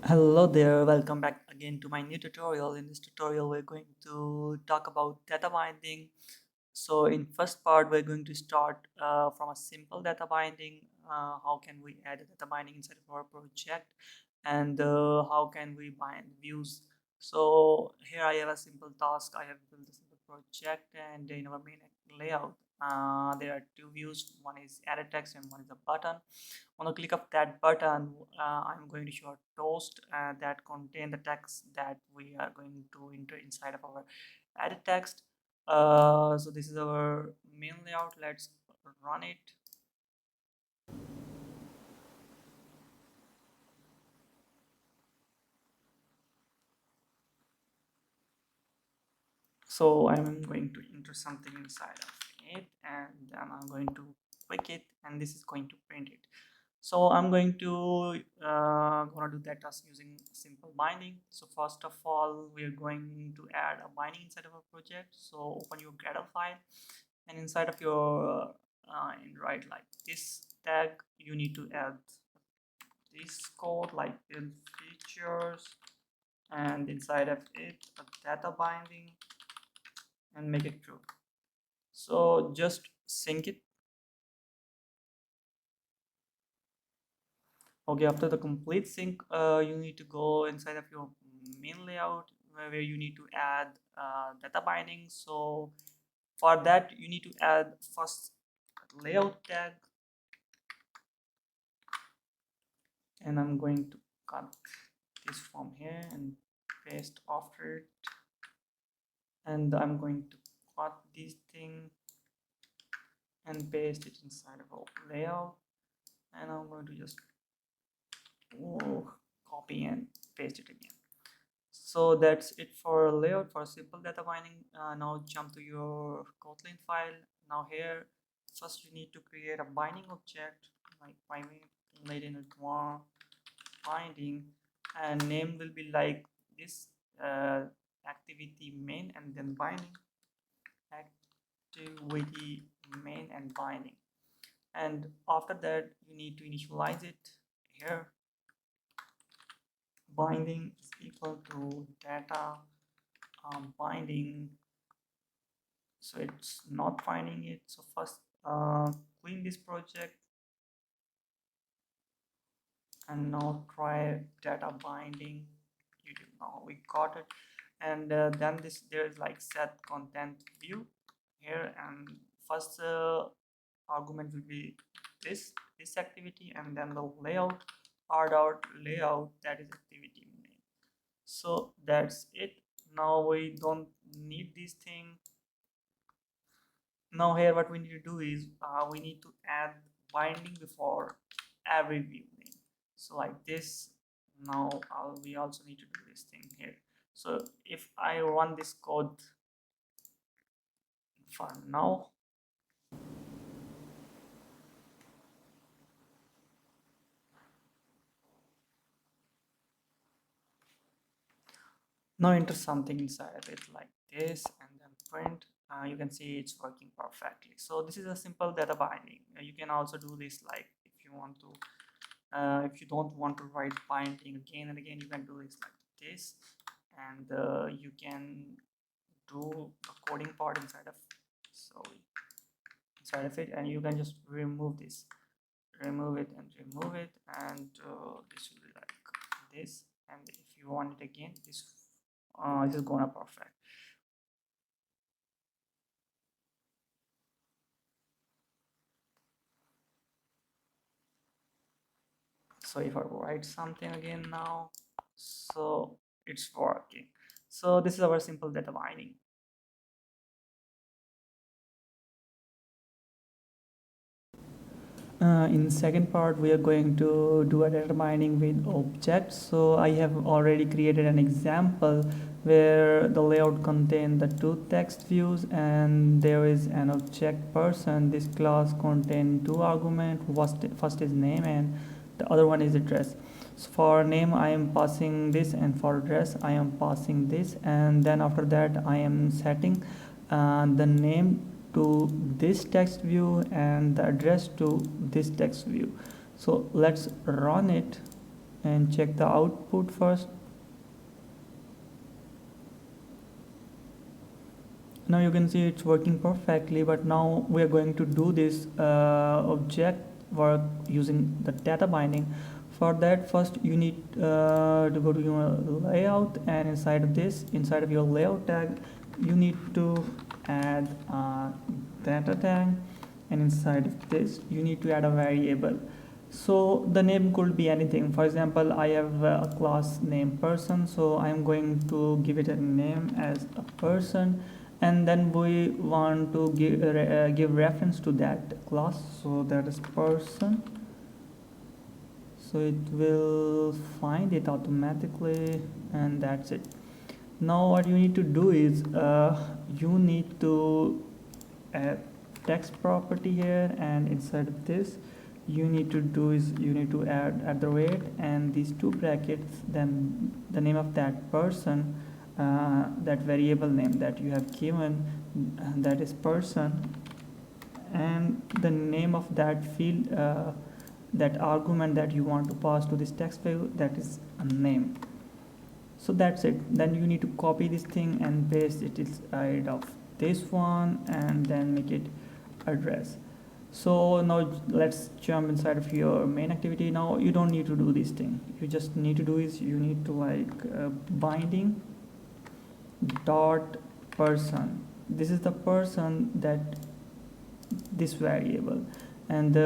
Hello there, welcome back again to my new tutorial. In this tutorial, we're going to talk about data binding. So in first part, we're going to start from a simple data binding. How can we add a data binding inside of our project, and how can we bind views? So here I have a simple task. I have built a simple project, and in our main layout, there are two views. One is edit text and one is a button. On the click of that button, I'm going to show a toast that contain the text that we are going to enter inside of our edit text. So this is our main layout. Let's run it. So I'm going to enter something inside of it, and then I'm going to click it, and this is going to print it. So I'm going to gonna do that task using simple binding. So first of all, we are going to add a binding inside of our project. So open your Gradle file, and inside of your write like this tag, you need to add this code like build features, and inside of it a data binding, and make it true. So just sync it. Okay, after the complete sync, you need to go inside of your main layout where you need to add data binding. So for that, you need to add first layout tag, and I'm going to cut this from here and paste after it, and I'm going to cut this thing and paste it inside of our layout, and I'm going to just copy and paste it again. So that's it for layout for simple data binding. Now jump to your Kotlin file. Now here, first you need to create a binding object like binding binding, and name will be like this activity main and then binding activity main and binding. And after that, you need to initialize it here. Binding is equal to data binding, so it's not finding it. So first clean this project, and now try data binding. Now we got it, and then there is like set content view here, and first argument will be this activity, and then the layout layout, that is activity name. So that's it. Now we don't need this thing. Now here what we need to do is we need to add binding before every view name. So like this. Now we also need to do this thing here. So if I run this code for now, now enter something inside of it like this, and then print. You can see it's working perfectly. So this is a simple data binding. You can also do this like if you want to if you don't want to write binding again and again, you can do this like this, and you can do the coding part inside of it, and you can just remove it and remove it, and this will be like this, and if you want it again, this is gonna perfect. So if I write something again now, so it's working. So this is our simple data binding. In second part, we are going to do a data binding with objects. So I have already created an example where the layout contains the two text views, and there is an object person. This class contains two arguments. First is name, and the other one is address. So for name, I am passing this, and for address, I am passing this, and then after that, I am setting the name to this text view and the address to this text view. So let's run it. and check the output first. Now you can see it's working perfectly, but now we are going to do this object work using the data binding. For that, first you need to go to your layout, and inside of this, inside of your layout tag, you need to add a data tag, and inside of this you need to add a variable. So the name could be anything. For example, I have a class named person, so I'm going to give it a name as a person, and then we want to give reference to that class, so that is person. So it will find it automatically, and that's it. Now what you need to do is you need to add text property here, and inside of this you need to do is you need to add at the rate and these two brackets, then the name of that person, that variable name that you have given, that is person, and the name of that field, that argument that you want to pass to this text value, that is a name. So that's it. Then you need to copy this thing and paste it inside of this one, and then make it address. So now let's jump inside of your main activity. Now you don't need to do this thing. You just need to do is you need to binding dot person. This is the person, that this variable, and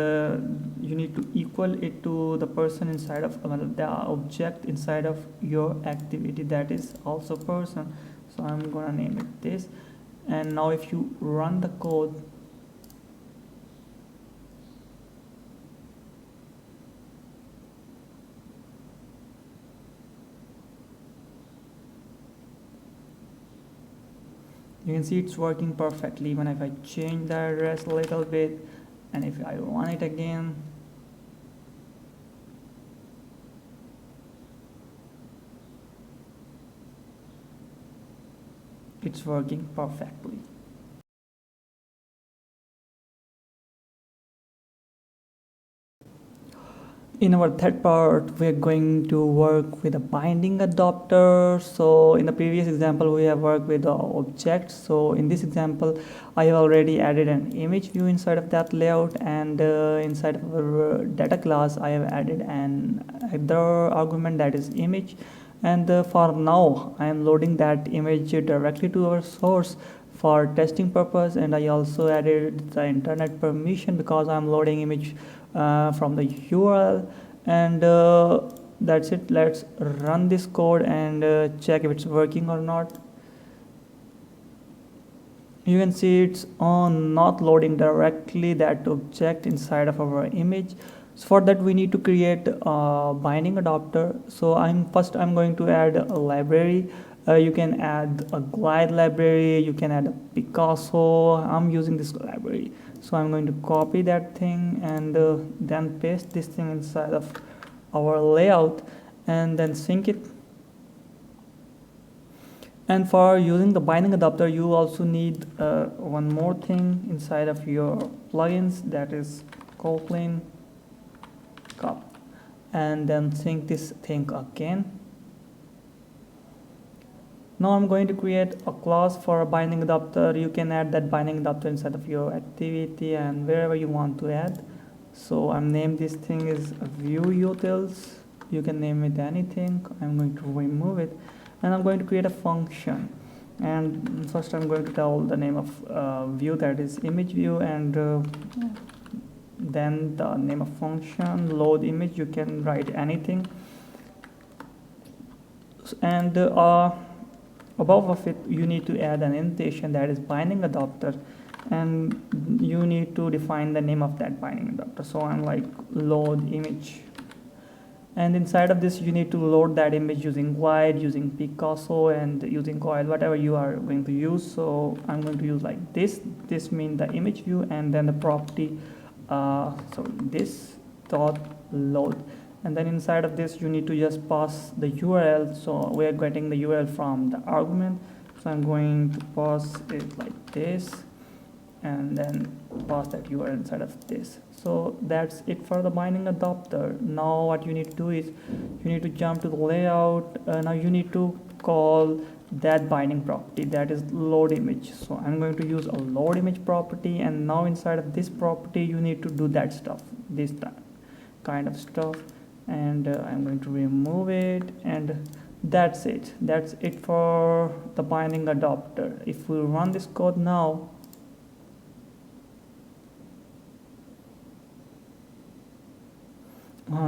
you need to equal it to the person inside of the object inside of your activity, that is also person. So I'm gonna name it this, and now if you run the code, you can see it's working perfectly. Even if I change the address a little bit, and if I run it again, it's working perfectly. In our third part, we are going to work with a binding adapter. So in the previous example, we have worked with the object. So in this example, I have already added an image view inside of that layout, and inside of our data class, I have added an other argument, that is image. And for now, I am loading that image directly to our source for testing purpose, and I also added the internet permission because I'm loading image from the URL, and that's it. Let's run this code and check if it's working or not. You can see it's not loading directly that object inside of our image. So for that we need to create a binding adapter. So I'm going to add a library. You can add a glide library, you can add a Picasso. I'm using this library, so I'm going to copy that thing and then paste this thing inside of our layout and then sync it. And for using the binding adapter, you also need one more thing inside of your plugins, that is Kotlin cup, and then sync this thing again. Now I'm going to create a class for a binding adapter. You can add that binding adapter inside of your activity and wherever you want to add. So I'm named this thing is ViewUtils. You can name it anything. I'm going to remove it, and I'm going to create a function. And first I'm going to tell the name of view, that is image view, and then the name of function load image. You can write anything, and above of it you need to add an indentation, that is binding adapter, and you need to define the name of that binding adapter. So I'm like load image, and inside of this you need to load that image using glide, using Picasso, and using coil, whatever you are going to use. So I'm going to use like this means the image view, and then the property so this dot load, and then inside of this you need to just pass the URL. So we are getting the URL from the argument, so I'm going to pass it like this, and then pass that URL inside of this. So that's it for the binding adapter. Now what you need to do is you need to jump to the layout. Now you need to call that binding property, that is load image. So I'm going to use a load image property, and now inside of this property you need to do that stuff, this kind of stuff, and I'm going to remove it, and that's it for the binding adapter. If we run this code now,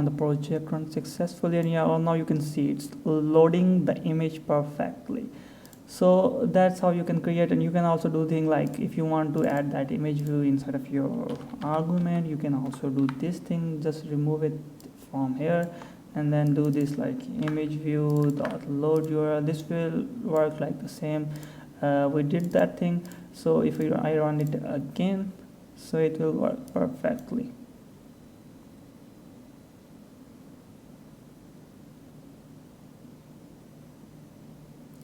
the project runs successfully, and yeah, now you can see it's loading the image perfectly. So that's how you can create, and you can also do things like if you want to add that image view inside of your argument, you can also do this thing, just remove it from here and then do this like image view dot load URL. This will work like the same. We did that thing, so if I run it again, so it will work perfectly.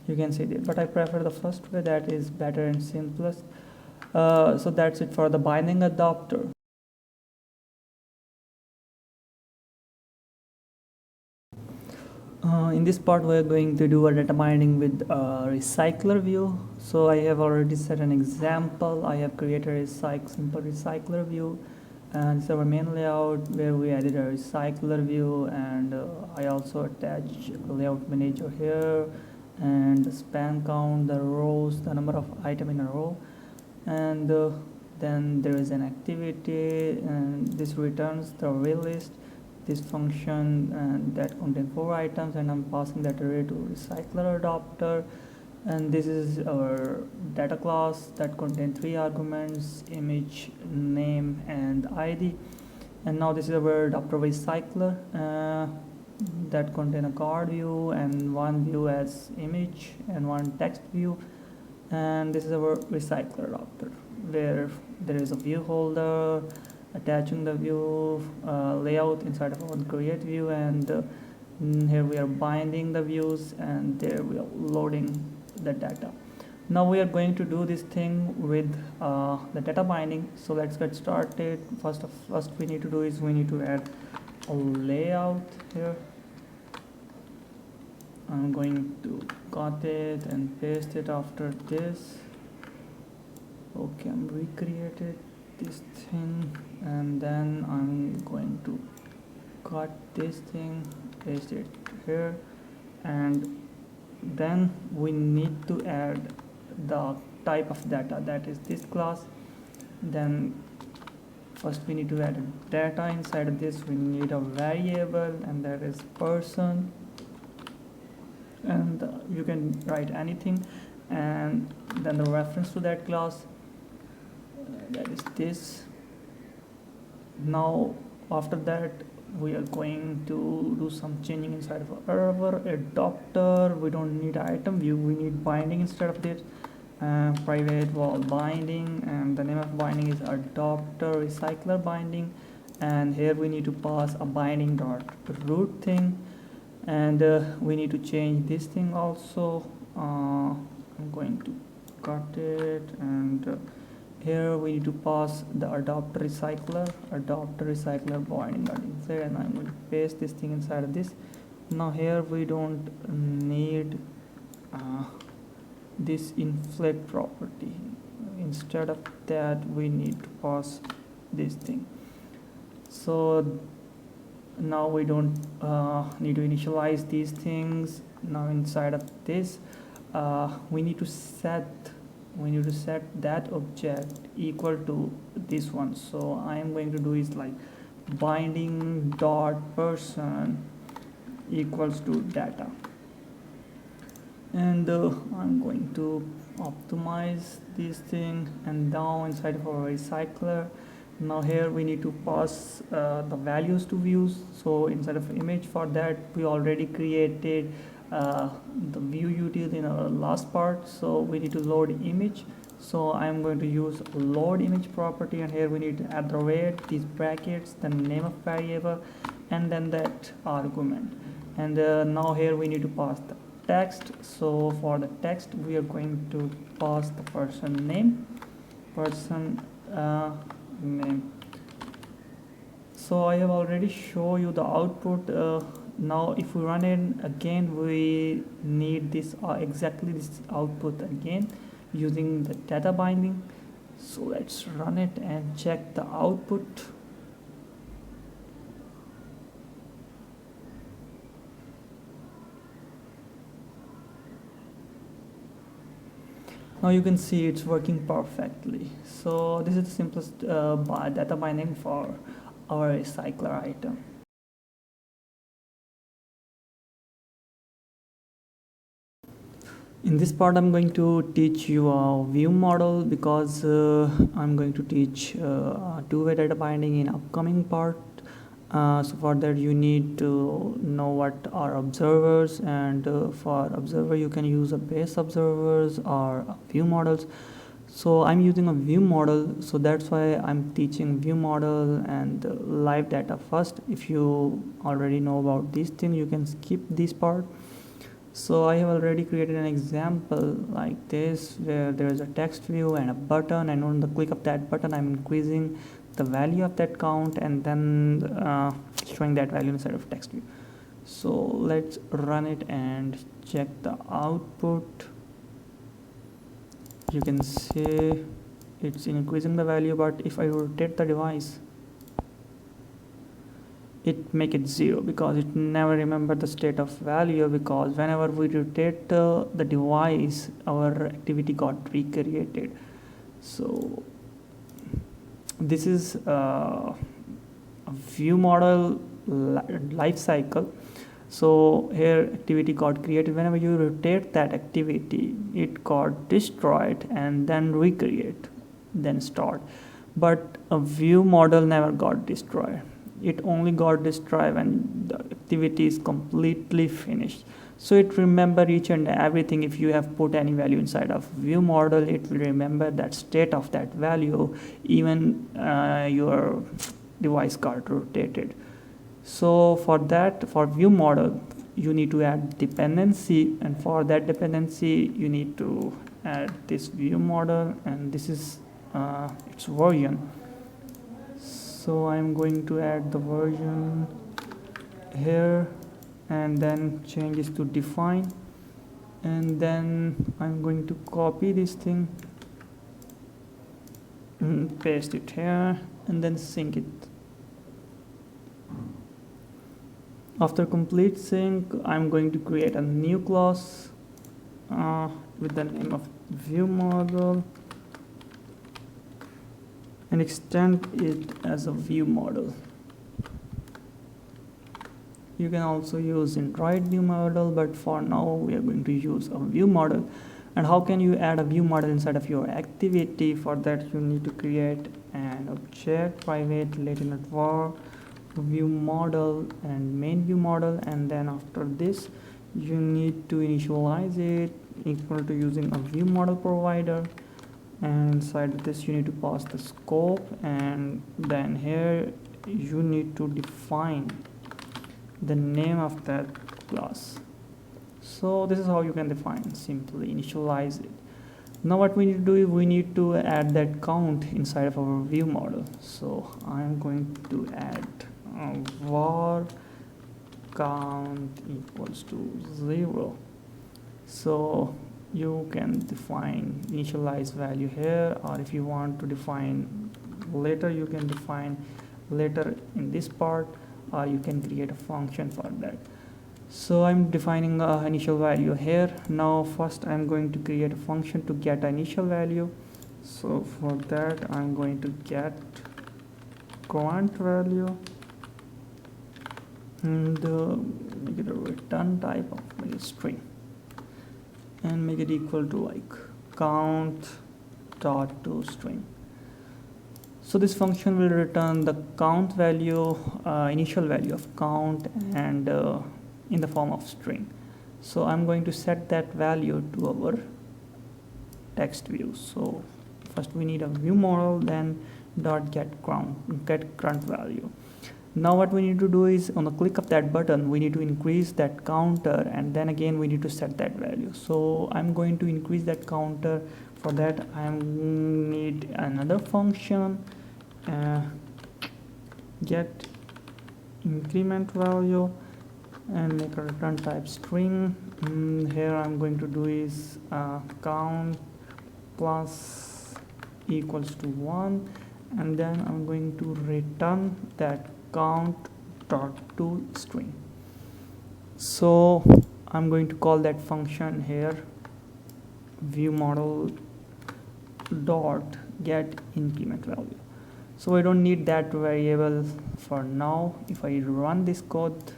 You can see it, but I prefer the first way, that is better and simplest. So that's it for the binding adapter. In this part we are going to do a data binding with recycler view. So I have already set an example. I have created a simple recycler view, and this is our main layout where we added a recycler view, and I also attach a layout manager here, and the span count, the rows, the number of item in a row, and then there is an activity, and this returns the array list, this function, and that contains 4 items, and I'm passing that array to recycler adapter. And this is our data class that contains 3 arguments: image, name, and ID. And now this is our adapter recycler that contain a card view and one view as image and one text view. And this is our recycler adapter where there is a view holder attaching the view layout inside of our create view, and here we are binding the views, and there we are loading the data. Now we are going to do this thing with the data binding. So let's get started. First we need to do is we need to add a layout here. I'm going to cut it and paste it after this. Okay, I'm recreated this thing, and then I'm going to cut this thing, paste it here, and then we need to add the type of data, that is this class. Then first we need to add data. Inside of this we need a variable, and that is person, and you can write anything, and then the reference to that class, that is this. Now after that we are going to do some changing inside of our adapter. We don't need item view, we need binding instead of this. Private wall binding, and the name of binding is adapter recycler binding, and here we need to pass a binding dot root thing, and we need to change this thing also. I'm going to cut it, and here we need to pass the adapter recycler binding dot inside, and I'm going to paste this thing inside of this. Now here we don't need this inflate property. Instead of that we need to pass this thing. So now we don't need to initialize these things. Now inside of this we need to set that object equal to this one. So I am going to do is like binding dot person equals to data, and I'm going to optimize this thing, and now inside of our recycler, now here we need to pass the values to views. So inside of image, for that we already created the view util in our last part, so we need to load image. So I'm going to use load image property, and here we need to add the weight, these brackets, the name of variable, and then that argument. And now here we need to pass the text. So for the text we are going to pass the person name, person name. So I have already shown you the output. Now if we run it again, we need this exactly this output again using the data binding. So let's run it and check the output. Now you can see it's working perfectly. So this is the simplest data binding for our recycler item. In this part I'm going to teach you a view model because I'm going to teach two-way data binding in upcoming part. So for that you need to know what are observers, and for observer you can use a base observers or view models. So I'm using a view model, so that's why I'm teaching view model and LiveData first. If you already know about these things, you can skip this part. So I have already created an example like this where there is a text view and a button, and on the click of that button I'm increasing the value of that count and then showing that value inside of text view. So let's run it and check the output. You can see it's increasing the value, but if I rotate the device, it make it 0 because it never remember the state of value, because whenever we rotate the device, our activity got recreated. So this is a view model life cycle. So here activity got created, whenever you rotate that activity it got destroyed and then recreate, then start. But a view model never got destroyed, it only got destroyed when the activity is completely finished. So it remember each and everything. If you have put any value inside of view model, it will remember that state of that value even your device got rotated. So for that, for view model you need to add dependency, and for that dependency you need to add this view model, and this is its version. So I'm going to add the version here and then change this to define, and then I'm going to copy this thing, paste it here, and then sync it. After complete sync, I'm going to create a new class with the name of ViewModel and extend it as a view model. You can also use Android view model, but for now we are going to use a view model. And how can you add a view model inside of your activity? For that you need to create an object private related var view model and main view model, and then after this you need to initialize it equal to using a view model provider, and inside this you need to pass the scope, and then here you need to define the name of that class. So this is how you can define, simply initialize it. Now what we need to do is we need to add that count inside of our view model. So I'm going to add var count equals to 0. So you can define initialize value here, or if you want to define later you can define later in this part, or you can create a function for that. So I'm defining initial value here. Now first I'm going to create a function to get initial value. So for that I'm going to get current value and make it a return type of like a string, and make it equal to like count dot to string. So this function will return the count value, initial value of count, and in the form of string. So I'm going to set that value to our text view. So first we need a view model, then dot get current value. Now what we need to do is on the click of that button we need to increase that counter, and then again we need to set that value. So I'm going to increase that counter For that I need another function, get increment value, and make a return type string. Here I'm going to do is count plus equals to 1, and then I'm going to return that count dot to string. So I'm going to call that function here, ViewModel dot get increment value. So I don't need that variable for now. If I run this code,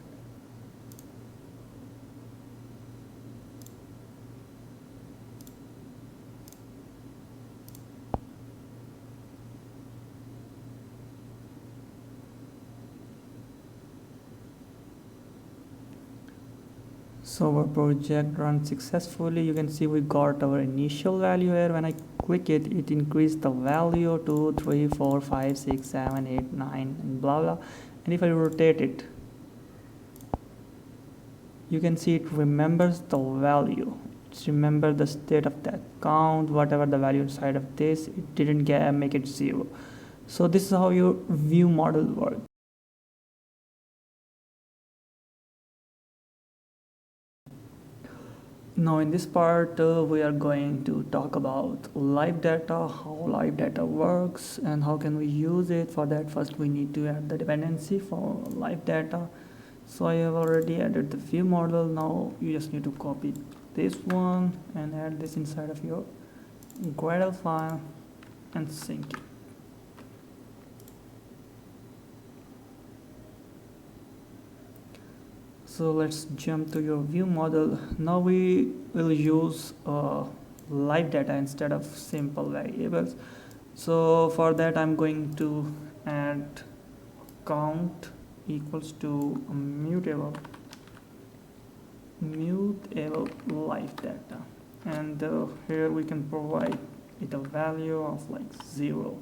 so our project runs successfully. You can see we got our initial value here. When I click it, it increased the value to 3, 4, 5, 6, 7, 8, 9, and blah blah. And if I rotate it, you can see it remembers the value. It's remember the state of that count, whatever the value inside of this, it didn't make it 0. So this is how your view model works. Now in this part we are going to talk about LiveData, how LiveData works and how can we use it. For that, first we need to add the dependency for LiveData. So I have already added the view model. Now you just need to copy this one and add this inside of your Gradle file and sync it. So let's jump to your view model. Now we will use live data instead of simple variables. So for that I'm going to add count equals to mutable live data, and here we can provide it a value of like 0.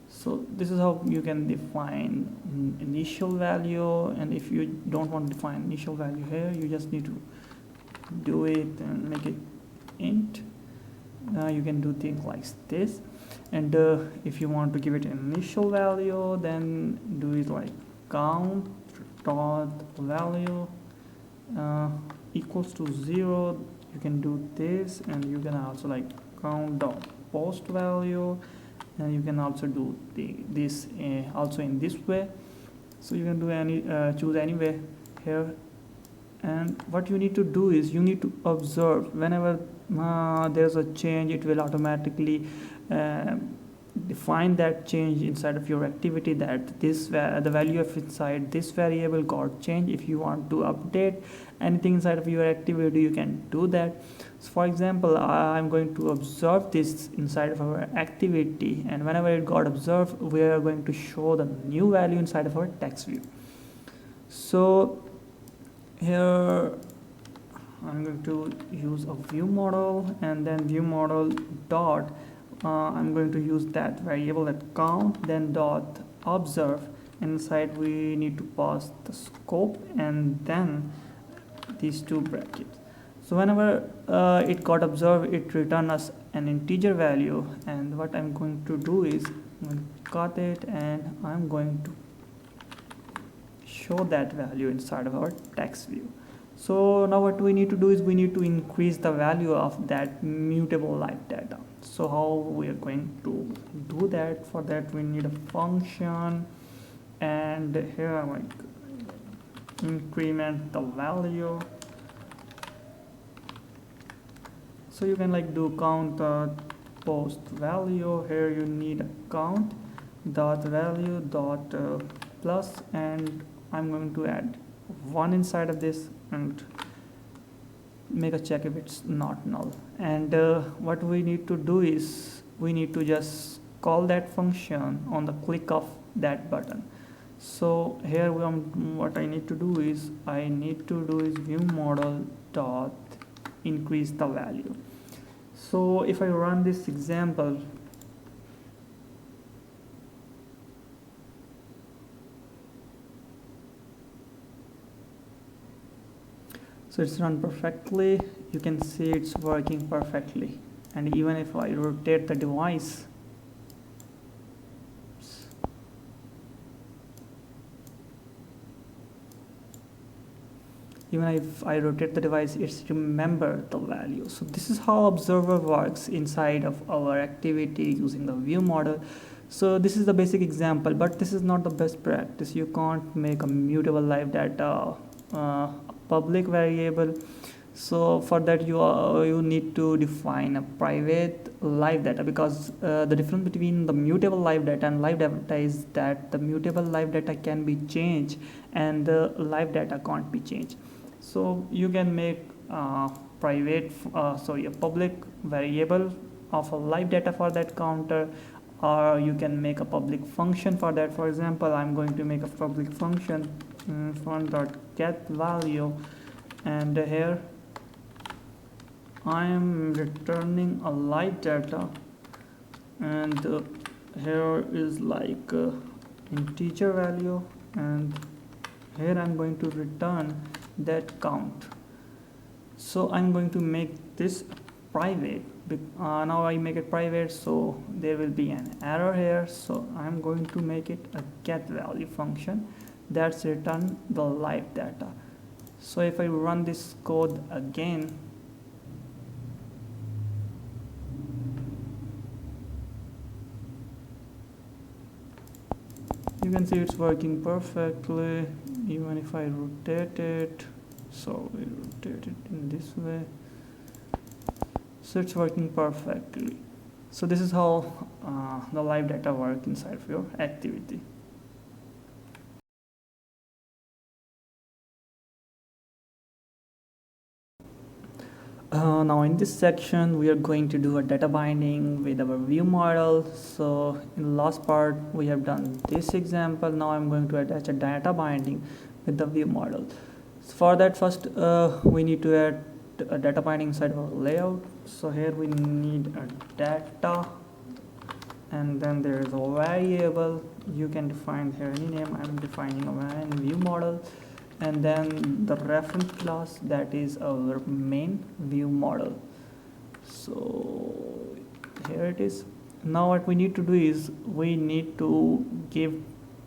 So this is how you can define initial value, and if you don't want to define initial value here, you just need to do it and make it int. You can do things like this, and if you want to give it an initial value, then do it like count dot value equals to 0. You can do this, and you can also like count dot post value, and you can also do this also in this way. So you can do any choose any way here, and what you need to do is you need to observe whenever there's a change, it will automatically define that change inside of your activity, that this the value of inside this variable got changed. If you want to update anything inside of your activity, you can do that. So for example, I'm going to observe this inside of our activity, and whenever it got observed, we are going to show the new value inside of our text view. So here I'm going to use a view model, and then view model dot I'm going to use that variable at count, then dot observe. Inside we need to pass the scope and then these two brackets. So whenever it got observed, it returns us an integer value, and what I'm going to do is I'm going to cut it, and I'm going to show that value inside of our text view. So now what we need to do is we need to increase the value of that mutable live data. So how we are going to do that? For that we need a function, and here I'm like increment the value. So you can like do count post value. Here you need a count dot value dot plus, and I'm going to add 1 inside of this and make a check if it's not null. And what we need to do is we need to just call that function on the click of that button. So here what I need to do is view model dot increase the value. So if I run this example, so it's run perfectly. You can see it's working perfectly. and even if I rotate the device, even if I rotate the device, it's remember the value. So this is how observer works inside of our activity using the view model. So this is the basic example, but this is not the best practice. You can't make a mutable live data a public variable. So for that you need to define a private live data, because the difference between the mutable live data and live data is that the mutable live data can be changed and the live data can't be changed. So you can make a public variable of a live data for that counter, or you can make a public function for that. For example, I'm going to make a public function font.get value, and here I am returning a live data, and here is like integer value, and here I'm going to return that count. So I'm going to make this private. Now I make it private, so there will be an error here. So I'm going to make it a get value function that's return the live data. So if I run this code again, you can see it's working perfectly. Even if I rotate it, so we rotate it in this way, so it's working perfectly. So this is how the live data work inside of your activity. Now in this section we are going to do a data binding with our view model. So in the last part we have done this example. Now I'm going to attach a data binding with the view model. So for that, first we need to add a data binding inside of our layout. So here we need a data, and then there is a variable. You can define here any name. I'm defining a view model, and then the reference class, that is our main view model. So here it is. Now what we need to do is we need to give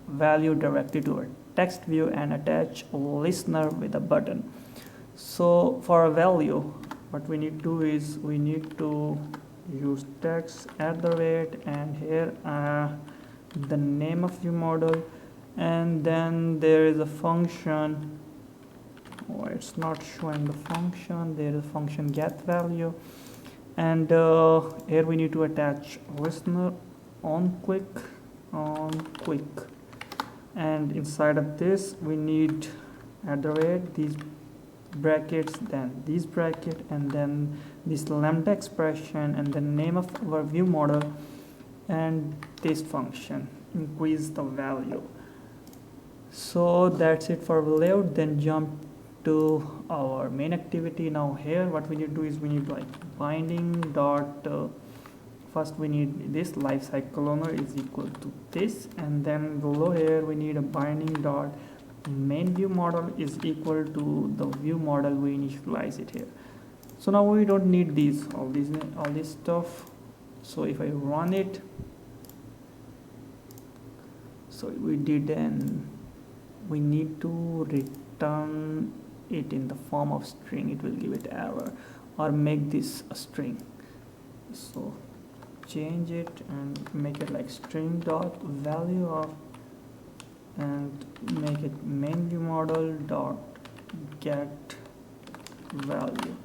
value directly to our text view and attach a listener with a button. So for a value, what we need to do is we need to use text @ and here the name of view model, and then there is a function. It's not showing the function. There is a function get value, and here we need to attach listener on quick, and inside of this we need @ these brackets, then these bracket, and then this lambda expression, and the name of our view model, and this function increase the value. So that's it for layout. Then jump to our main activity. Now here what we need to do is we need like binding dot first we need this livecyclerview is equal to this, and then below here we need a binding dot main view model is equal to the view model. We initialize it here. So now we don't need all this stuff. So if I run it, so we did, and we need to return it in the form of string. It will give it error, or make this a string. So change it and make it like string dot value of, and make it main view model dot get value.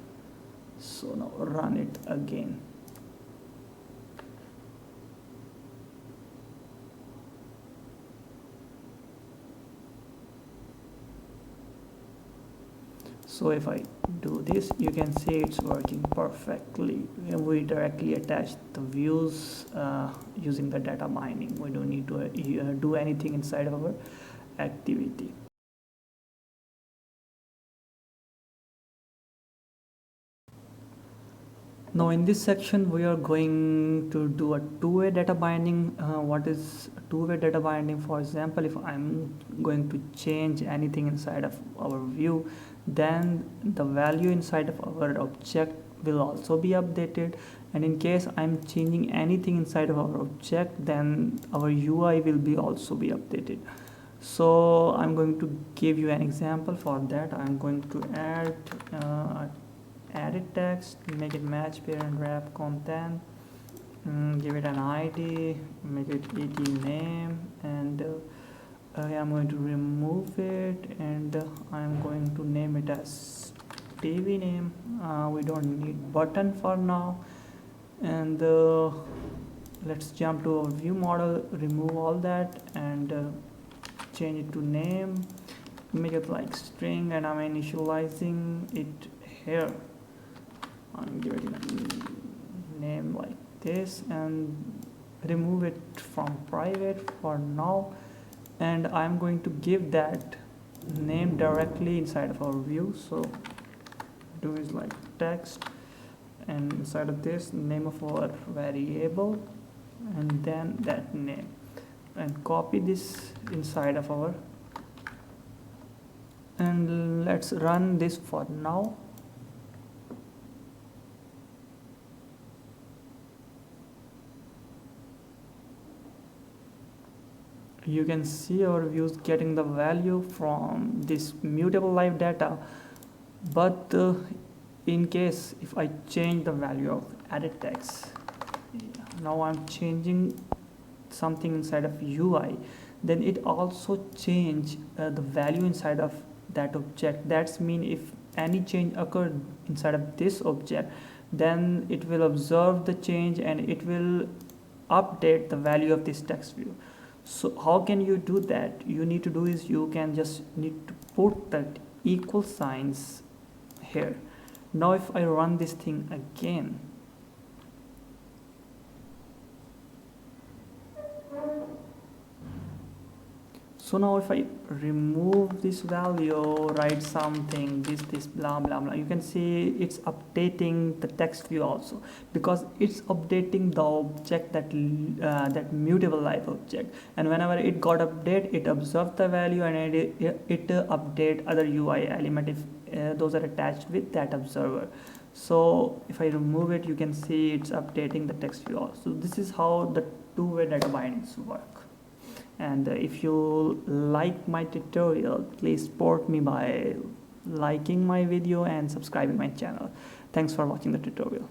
So now run it again. So if I do this, you can see it's working perfectly. We directly attach the views using the data binding. We don't need to do anything inside of our activity. Now in this section we are going to do a two-way data binding. What is two-way data binding? For example, if I'm going to change anything inside of our view, then the value inside of our object will also be updated, and in case I'm changing anything inside of our object, then our UI will be also be updated. So I'm going to give you an example. For that, I'm going to add edit text, make it match parent wrap content, give it an ID, make it et name, and I'm going to remove it, and I'm going to name it as TV name. We don't need button for now, and let's jump to our view model, remove all that, and change it to name, make it like string, and I'm initializing it here. I'm giving it a name like this, and remove it from private for now, and I'm going to give that name directly inside of our view. So do is like text, and inside of this, name of our variable, and then that name, and copy this inside of our, and let's run this for now. You can see our views getting the value from this mutable live data, but in case if I change the value of edit text, now I'm changing something inside of UI, then it also change the value inside of that object. That's mean if any change occurred inside of this object, then it will observe the change and it will update the value of this text view. So how can you do that? You need to do is you can just need to put that equal signs here. Now if I run this thing again, so now if I remove this value, write something, this blah blah blah, you can see it's updating the text view also, because it's updating the object, that mutable live object, and whenever it got update, it observed the value and it update other UI element if those are attached with that observer. So if I remove it, you can see it's updating the text view also. This is how the two-way data bindings work. And if you like my tutorial, please support me by liking my video and subscribing my channel. Thanks for watching the tutorial.